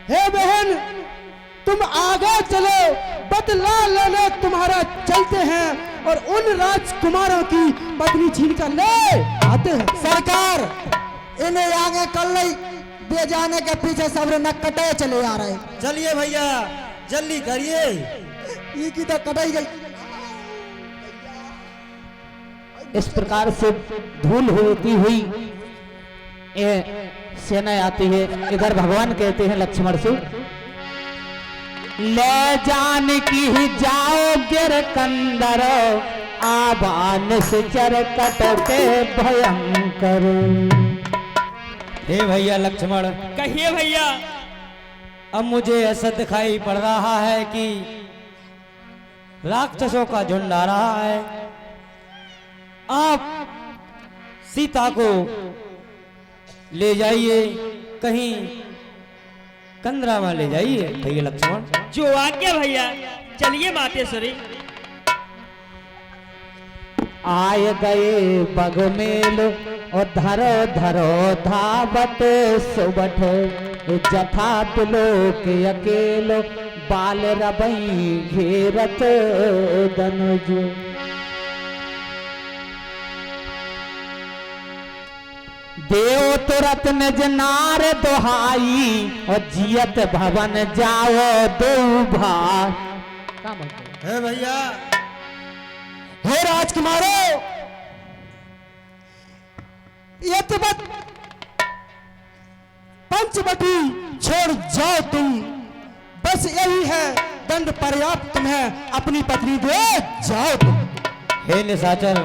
हे बहन, तुम आगे चलो, बदला लेने तुम्हारा चलते हैं और उन राजकुमारों की पत्नी छीन कर ले आते हैं। सरकार, इन्हें आगे कर ले दे जाने के पीछे सब न कटे चले आ रहे। चलिए भैया, जल्दी करिए। ये की तो कटाई गई। इस प्रकार से धूल होती हुई सेना आती है। इधर भगवान कहते हैं लक्ष्मण से, ले जान की जाओ गिर कंदर, आबान से चर कटके भयंकर। हे भैया लक्ष्मण, कहिए भैया। अब मुझे ऐसा दिखाई पड़ रहा है कि राक्षसों का झुंड आ रहा है। आप सीता को ले जाइए, कहीं कंदरा में ले जाइए भैया लक्ष्मण। जो आज्ञा भैया, चलिए मातेश्वरी। आय गए बगमेल और धरो धरो धावत सुबठ, जथा तुलोक अकेलो बाल रबई घेरत दनुज। देव तुरत निज नार दोहाई और जियत भवन जाओ दो भाई। हे भैया, हे राजकुमारों, यतवत पंचवटी छोड़ जाओ तुम, बस यही है दंड पर्याप्त तुम्हें, अपनी पत्नी दे जाओ तुम। हे निशाचर,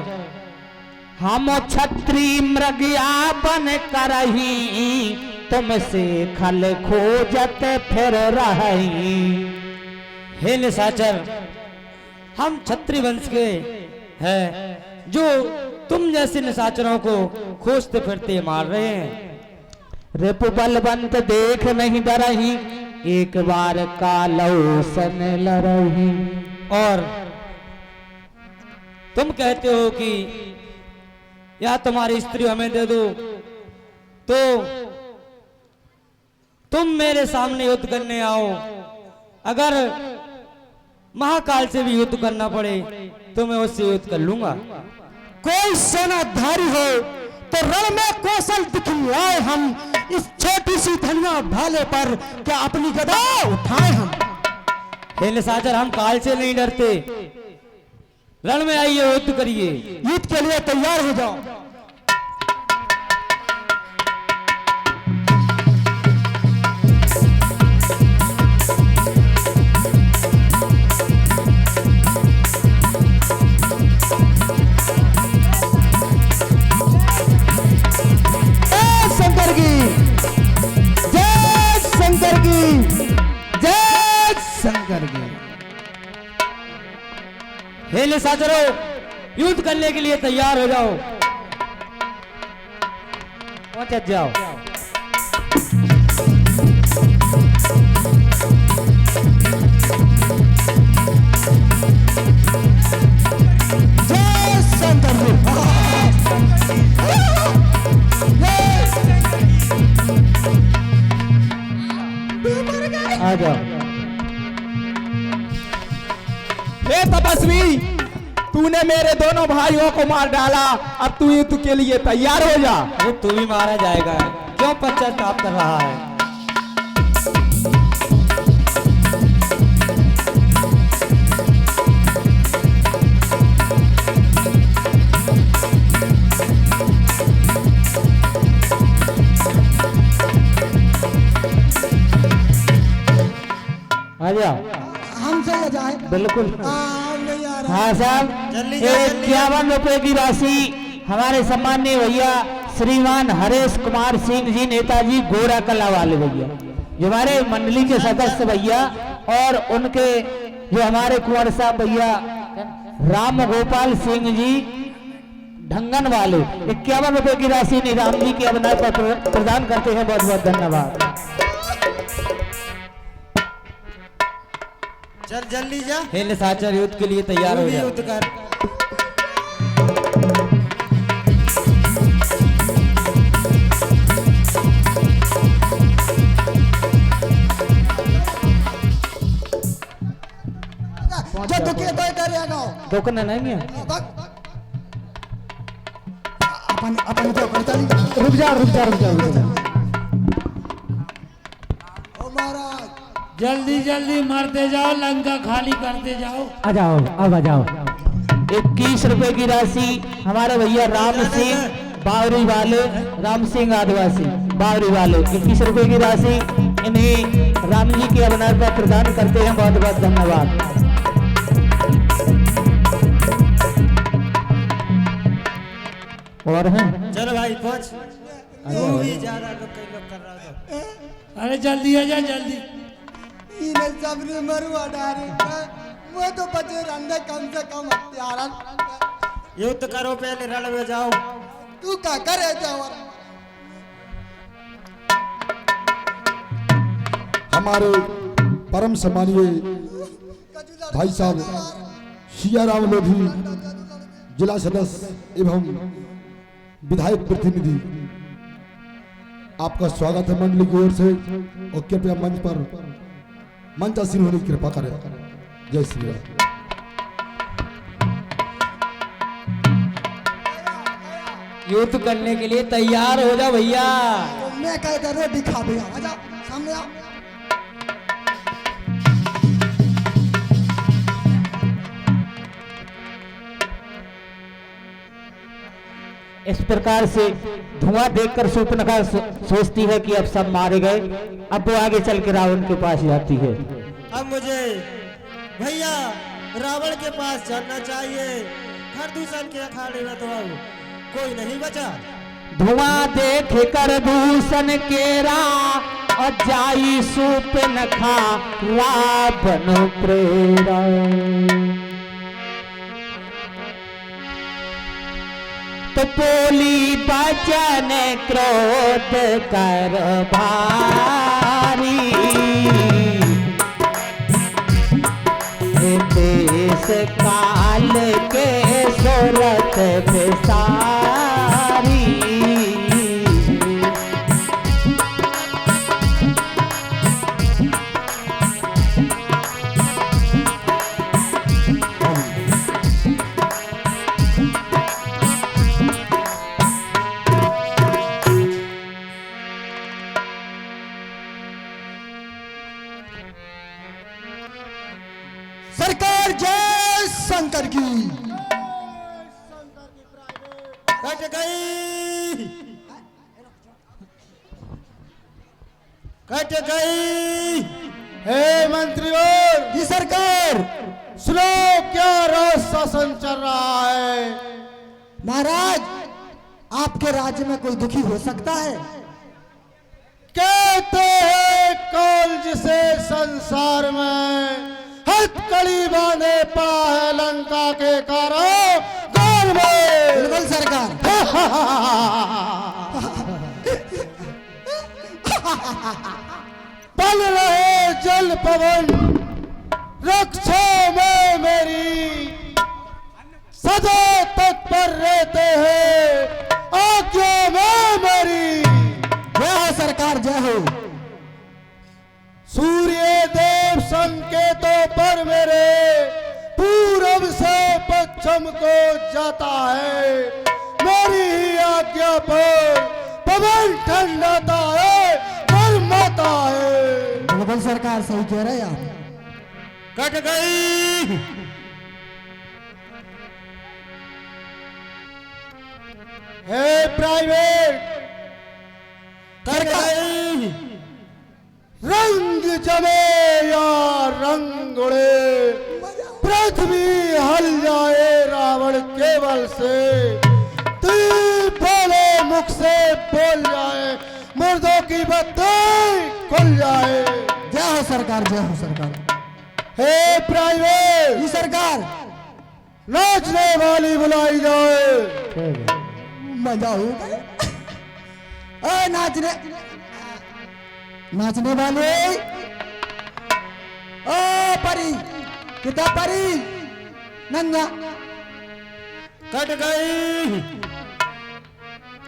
हम छत्री मृगया बन करही, तुमसे खल खोजत फिर रही। हे निशाचर, हम छत्री वंश के हैं जो तुम जैसे निशाचरों को खोजते फिरते मार रहे हैं। रिपु बलवंत देख नहीं डरही, एक बार कालौ सन लरही। और तुम कहते हो कि या तुम्हारी स्त्री हमें दे दो, तो तुम मेरे सामने युद्ध करने आओ। अगर महाकाल से भी युद्ध करना पड़े तो मैं उससे युद्ध कर लूंगा। कोई सेनाधारी हो तो रण में कौशल दिखलाए हम, इस छोटी सी धनिया भाले पर क्या अपनी गदा उठाए हम। हे निशाचर, हम काल से नहीं डरते, रण में आइए, युद्ध करिए। युद्ध के लिए तैयार हो जाओ। हे निशाचरों, युद्ध करने के लिए तैयार हो जाओ। पहुंच जाओ। जय शंकर जी। आ जाओ। हे तपस्वी, तूने मेरे दोनों भाइयों को मार डाला, अब तू युद्ध के लिए तैयार हो जा। वो तू भी मारा जाएगा, क्यों पश्चाताप कर रहा है? आ जाओ। हमसे ले जाए। बिल्कुल। नहीं आ रहा। हाँ साहब, जल्दी जाओ, जल्दी 51 रुपए की राशि हमारे सम्माननीय भैया श्रीमान हरेश कुमार सिंह जी, नेताजी गोरा कला वाले भैया, जो हमारे मंडली के सदस्य भैया, और उनके जो हमारे कुंवर साहब भैया राम गोपाल सिंह जी ढंगन वाले, 51 रुपए की राशि निजाम जी के अवनाय पर प्रदान करते हैं। बहुत बहुत धन्यवाद। चल जल्दी जा। हे निशाचर, युद्ध के लिए तैयार हो जा। युद्ध कर। टोकन नहीं है। अपन अपन तो कर चली। रुक जा रुक जा रुक जा रुक जा। ओ महाराज जल्दी जल्दी मरते जाओ, लंका खाली करते जाओ। आ जाओ, अब आ जाओ। 21 रुपए की राशि हमारे भैया राम सिंह बावरी वाले, राम सिंह आदिवासी बावरी वाले 21 रुपए की राशि इन्हें राम जी के अवसर पर प्रदान करते हैं। बहुत बहुत धन्यवाद। और हैं चलो भाई पहुंच। तू भी ज्यादा लोग कई लोग कर रहा था। अरे जल्दी आ जा जल्दी। इन्हें सबने मरुआ डारे वो तो बचे रंधे कम से कम हत्यारा। युद्ध करो, पहले रण में जाओ। तू क्या करे जाओ। हमारे परम सम्मानीय भाई साहब सिया राम लोधी, जिला सदस्य एवं विधायक प्रतिनिधि, आपका स्वागत है मंडली की ओर से। और कृपया मंच पर मंचासीन होने की कृपा करें। जय श्री राम। युद्ध करने के लिए तैयार हो जा भैया। मैं कहता रोटी खा भैया। आजा सामने आ। इस प्रकार से धुआं देखकर शूर्पणखा सोचती है कि अब सब मारे गए। अब वो आगे चल के रावण के पास जाती है। अब मुझे भैया रावण के पास जाना चाहिए। हर दूसरे के अखाड़े में तो अब कोई नहीं बचा। धुआं देख कर दूषण केरा और जाई शूर्पणखा रावण प्रेरा। तो बोली बचन क्रोध कर भारी। देश काल के सूरत बेसारी। सरकार जय शंकर की। कट गई, कट गई। हे मंत्रियों, जी सरकार। सुनो क्या रोज शासन चल रहा है। महाराज आपके राज्य में कोई दुखी हो सकता है। कहते हैं कौल जिसे संसार में हथकड़ी बांधे पड़ा है लंका के कारागार में। बिल्कुल सरकार। पल रहे जल पवन रक्षा में मेरी, सदा तत्पर रहते हैं आज्ञा में मेरी। जय हो सरकार जय हो। सूर्य देव संकेतों पर मेरे पूरब से पश्चिम को जाता है। मेरी ही आज्ञा पर पवन ठंडाता है, गर्माता है। बिल्कुल सरकार सही कह रहे हैं आप। कट गई। हे प्राइवेट, कट गई। रंग जमे या रंग उड़े, पृथ्वी हल जाए रावण केवल से। तीर बोले मुख से बोल जाए, मुर्दों की बत्ती खुल जाए। जय हो सरकार जय हो सरकार। हे प्राइवेट, जी सरकार। नाचने वाली बुलाई जाए। मजा होगा। ओ नाचने वाले। ओ परी कितना परी नंगा। कट गई।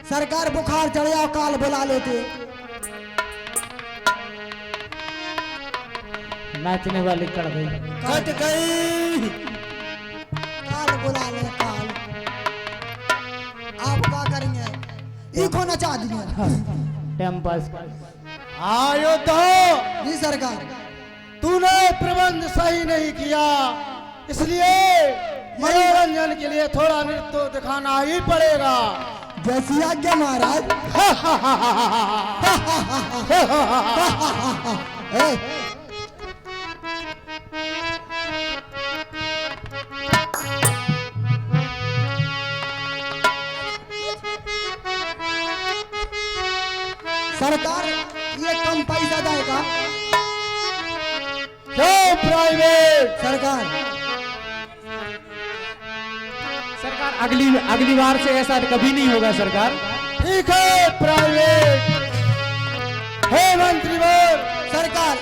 सरकार बुखार चढ़ जाओ काल बुला लेते। नाचने वाली चढ़ गई। कट गई। बुला ले काल। आप क्या करेंगे? इको नचा दिए। टाइम पास आयो तो जी सरकार। तूने प्रबंध सही नहीं किया, इसलिए मनोरंजन के लिए थोड़ा नृत्य दिखाना ही पड़ेगा। जैसी आज्ञा महाराज। ए, सरकार ये कम पैसा देगा। क्यों प्राइवेट? सरकार सरकार अगली बार से ऐसा कभी नहीं होगा सरकार। ठीक है प्राइवेट। हे मंत्री बोल। सरकार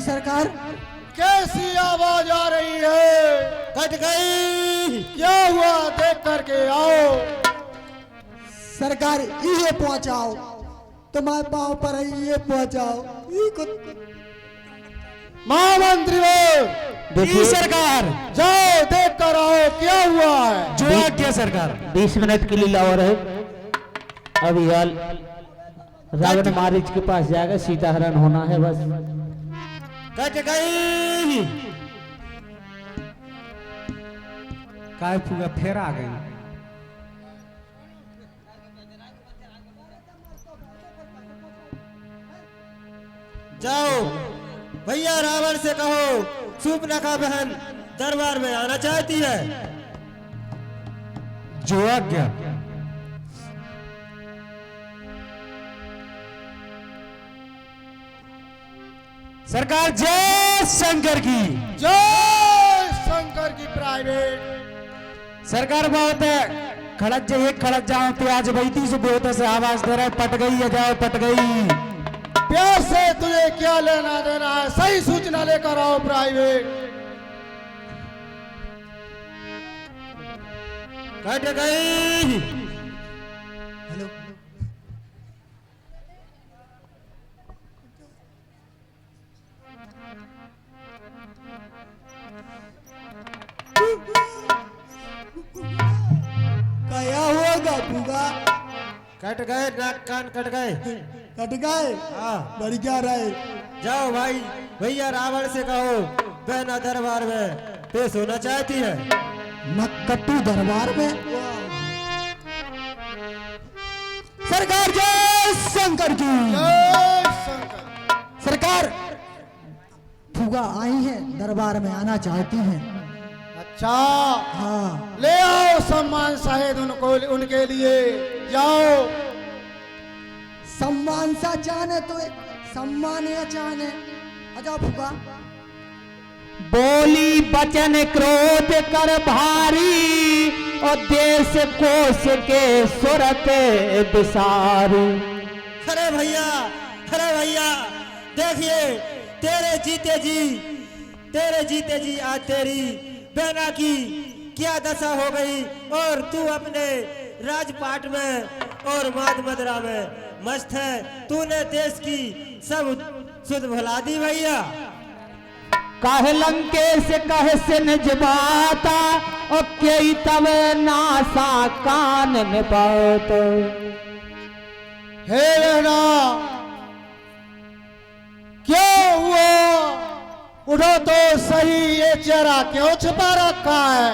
सरकार कैसी आवाज आ रही है? कट गई। क्या हुआ देख करके आओ। सरकार ये पहुंचाओ, तुम्हारे पाँव पर ये पहुंचाओ। महामंत्री देखिए सरकार, जाओ देख कर आओ क्या हुआ है। जो आज्ञा सरकार। 20 मिनट के लिए लाओ रहे। अभी हाल रावण मारीच के पास जाएगा, सीता हरण होना है बस। कट गई। काय फूगा फेर आ गई। जाओ भैया रावण से कहो सूर्पनखा बहन दरबार में आना चाहती है। जो आज्ञा। सरकार जय शंकर की। जय शंकर की प्राइवेट। सरकार बहुत है खड़क जाइए, खड़क जाओ तो आज बैठी से बहुत से आवाज दे रहा है, पट गई है, जाओ पट गई। प्यार से तुझे क्या लेना देना है, सही सूचना लेकर आओ प्राइवेट। कट गई। हेलो क्या होगा पूगा? कट गए, नाक कान कट गए। कट गए? हाँ बड़ी क्या रहे? जाओ भाई भैया रावण से कहो बहना दरबार में पेश होना चाहती है। नक्कट्टू दरबार में। सरकार जय शंकर की। जय शंकर। सरकार फूगा आई है, दरबार में आना चाहती हैं। अच्छा हाँ ले आओ सम्मान शायद उनको, उनके लिए जाओ। सम्मान सा चाहने तो सम्मान या चाहने। अच्छा फूगा बोली बचन क्रोध कर भारी और देश कोश के सुरत बिसारी। अरे भैया देखिए तेरे जीते जी आज तेरी बहना की क्या दशा हो गई, और तू अपने राजपाट में और माद मदरा में मस्त है। तूने देश की सब सुध भुला दी भैया। काहे लंकेश कहे से निजबाता और कई तब नासा कान में पात। हे रहना क्यों हुआ? उठो तो सही, ये चेहरा क्यों छुपा रखा है?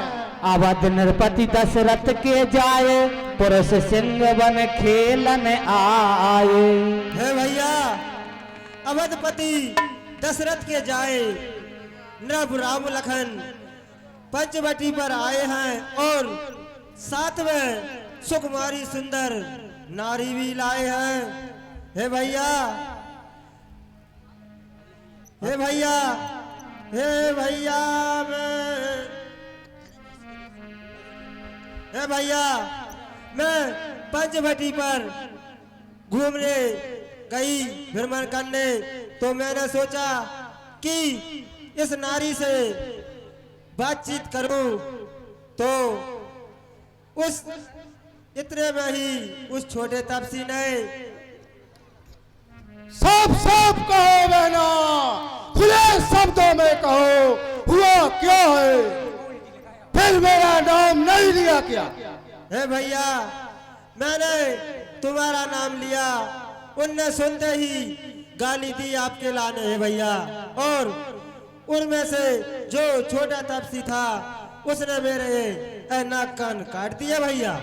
अवध नृपति दशरथ के जाए पुरुष सिंह बन खेलन आए। हे भैया, अवधपति दशरथ के जाए नृप राम लखन पंचवटी पर आए हैं और साथ में सुकुमारी सुंदर नारी भी लाए हैं। हे भैया, हे भैया, हे भैया, हे भैया, मैं पंचवटी पर घूमने गई भ्रमण करने, तो मैंने सोचा कि इस नारी से बातचीत करूं, तो उस इतने में ही उस छोटे तपसी ने सब सब कहो बहना, खुले शब्दों में कहो, हुआ क्या है? फिर मेरा नाम नहीं लिया क्या? हे भैया, मैंने तुम्हारा नाम लिया, उनने सुनते ही गाली दी आपके लाने। है भैया, और उनमें से जो छोटा तपसी था उसने मेरे नाक कान काट दिया। भैया,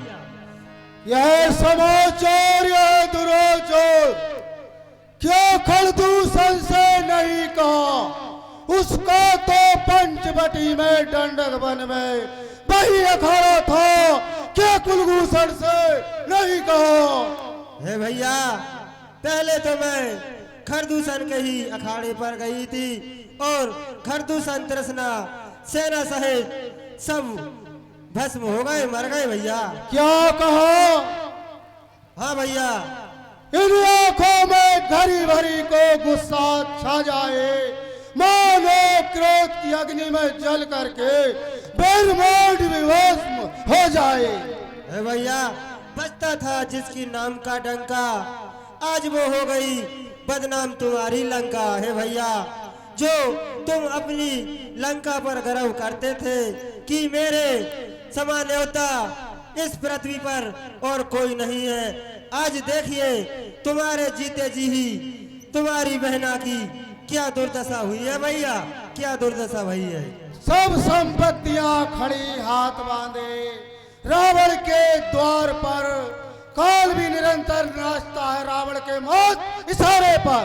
यह समाचार, यह दुराचार क्यों खड़दूषण से नहीं कहा? उसका तो पंचवटी में डंडक वन में वही अखाड़ा था, क्या कुलभूषण से नहीं कहा? हे भैया, पहले तो मैं खरदूषण के ही अखाड़े पर गई थी और खरदूषण तृष्णा सेना सहित सब भस्म हो गए, मर गए। भैया, क्या कहा? हाँ भैया, इन आंखों में घड़ी भरी को गुस्सा छा जाए, मानो क्रोध की अग्नि में जल करके ब्रह्मांड विभस्म हो जाए। हे भैया, बचता था जिसकी नाम का डंका, आज वो हो गई बदनाम तुम्हारी लंका। है भैया, जो तुम अपनी लंका पर गर्व करते थे कि मेरे समान न्योता इस पृथ्वी पर और कोई नहीं है, आज देखिए तुम्हारे जीते जी ही तुम्हारी बहना की क्या दुर्दशा हुई है। भैया, क्या दुर्दशा हुई है। सब संपत्तियां खड़ी हाथ बांधे रावण के द्वार पर, काल भी निरंतर नाचता है रावण के मौत इशारे पर।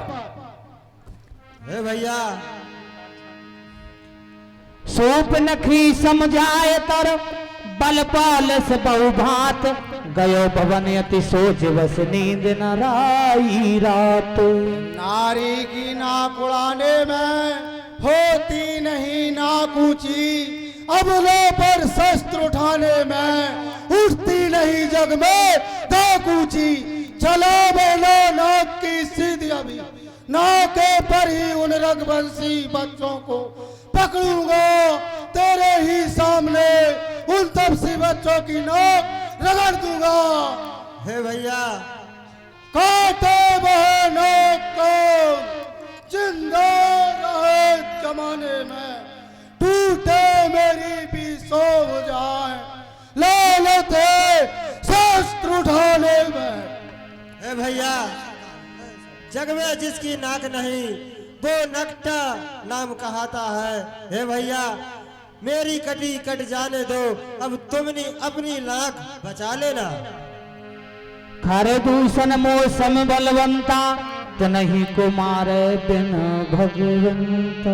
हे भैया, सूप नखी समझाए तर बल पालस बहुभात, गयो भवन अति सोच बस नींद न राई रात। नारी की नाक उड़ाने में होती नहीं नाक ऊंची, अबलों पर शस्त्र उठाने में उठती नहीं जग में दाक ऊंची। चलो बेलो नाक की सीधी अभी, नाके पर ही उन रघुवंशी बच्चों को पकड़ूंगा, तेरे ही सामने उन तपसी बच्चों की नाक रगड़ दूंगा। हे भैया, काटे वह नाक को, जिंदा रहे जमाने में, टूटे मेरी भी सो जाए, लालत है शस्त्र उठाने में। हे भैया, जग में जिसकी नाक नहीं वो नकटा नाम कहाता है। हे भैया, मेरी कटी कट जाने दो, अब तुमने अपनी नाक बचा लेना। खरे दूषण मौसम बलवंता, तो नहीं कुमार बिन भगवंत।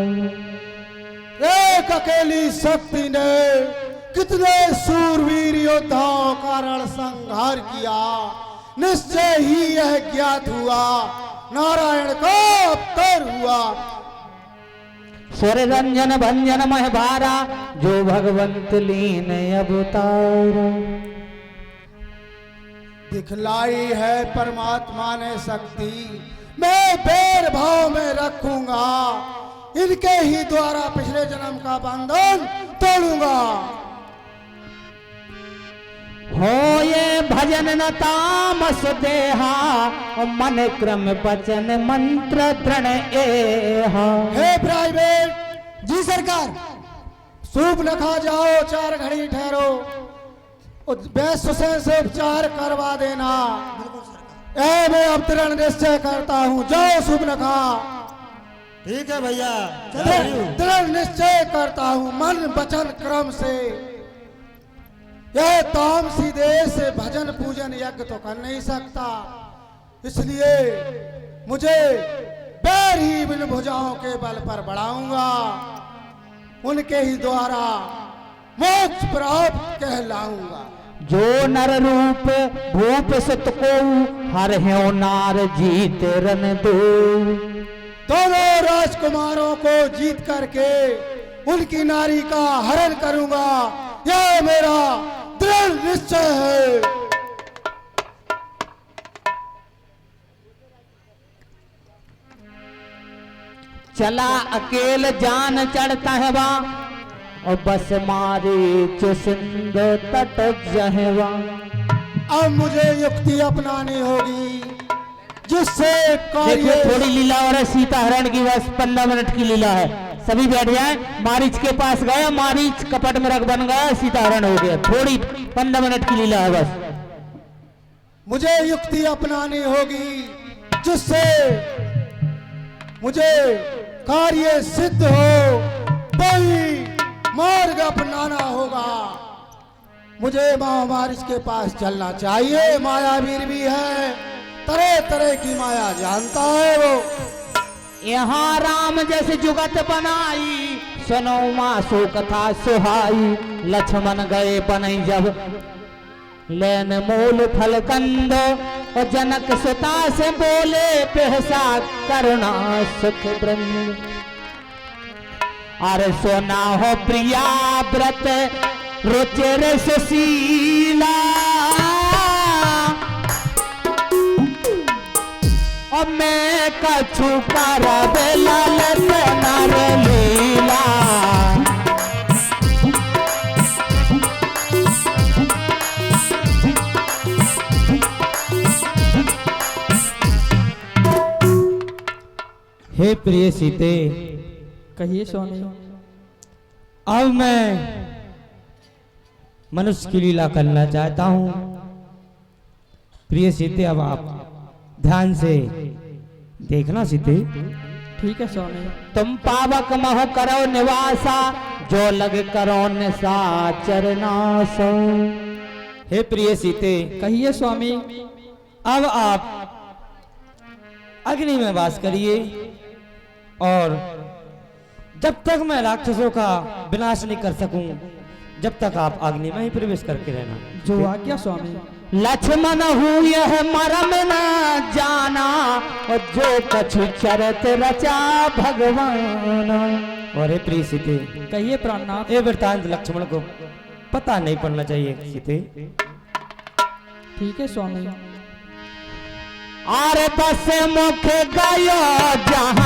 एक अकेली शक्ति ने कितने सूरवीर योद्धाओं का रण संहार किया, निश्चय ही यह ज्ञात हुआ, नारायण का अवतार हुआ। स्वर रंजन भंजन मह भारा, जो भगवंत लीन अवतार। दिखलाई है परमात्मा ने शक्ति, मैं बैर भाव में रखूंगा, इनके ही द्वारा पिछले जन्म का बंधन तोड़ूंगा। हो ये भजन न तामस देहा, मन क्रम वचन मंत्र दृढ़ एहा। हे प्राइवेट, सरकार। सूप न खा जाओ, 4 घड़ी ठहरो, वैश्य से उपचार करवा देना। मैं अब दृढ़ निश्चय करता हूँ, जाओ सूप न खा। ठीक है भैया, दृढ़ निश्चय करता हूँ मन वचन क्रम से। यह तामसी देश से भजन पूजन यज्ञ तो कर नहीं सकता, इसलिए मुझे पैर ही बिन भुजाओं के बल पर बढ़ाऊंगा, उनके ही द्वारा मोक्ष प्राप्त कहलाऊंगा। जो नर रूप भूप सुत को हर है नार जीत रन दो। दोनों राजकुमारों को जीत करके उनकी नारी का हरण करूंगा, यह मेरा दृढ़ निश्चय है। चला अकेल जान चढ़ता है वा, और बस मारे जो सिंध तट जहवा। अब मुझे युक्ति अपनानी होगी जिससे देखिए थोड़ी लीला और है, सीता हरण की बस 15 मिनट की लीला है। सभी बैठ जाए। मारीच के पास गया, मारीच कपट में रख बन गया, सीता हरण हो गया। थोड़ी 15 मिनट की लीला है बस। मुझे युक्ति अपनानी होगी जिससे मुझे कार्य सिद्ध हो, कोई मार्ग अपनाना होगा। मुझे महामारिच के पास चलना चाहिए, मायावीर भी है, तरह तरह की माया जानता है वो। यहाँ राम जैसे जुगत बनाई, सुनो माँ सो कथा सुहाई। लक्ष्मण गए बनई जब लेन मूल फल कंद, और जनक सुता से बोले पेहसा करुणा सुख ब्रह्म। अरे सोना हो प्रिया व्रत रुचिर सुशीला, और मैं कछु करब ललत नर लीला। हे प्रिय सीते, कहिए स्वामी। अब मैं मनुष्य की लीला करना चाहता हूँ। प्रिय सीते, अब आप ध्यान से देखना सीते। ठीक है स्वामी। तुम पावक मह करो निवासा, जो लग करो निशाचरनासो। हे प्रिय सीते, कहिए स्वामी। अब आप अग्नि में वास करिए, और जब तक मैं राक्षसों का विनाश नहीं कर सकूं, जब तक आप अग्नि में ही प्रवेश करके रहना। जो आज्ञा स्वामी। लक्ष्मण हूँ यह मरम न जाना, और जो कछु चरत रचा भगवान। और हे प्रिय सीते, कहिए प्राणनाथ। ये वृतांत लक्ष्मण को पता नहीं पड़ना चाहिए सीते। ठीक है स्वामी। आरे बस मुख गयो जहाँ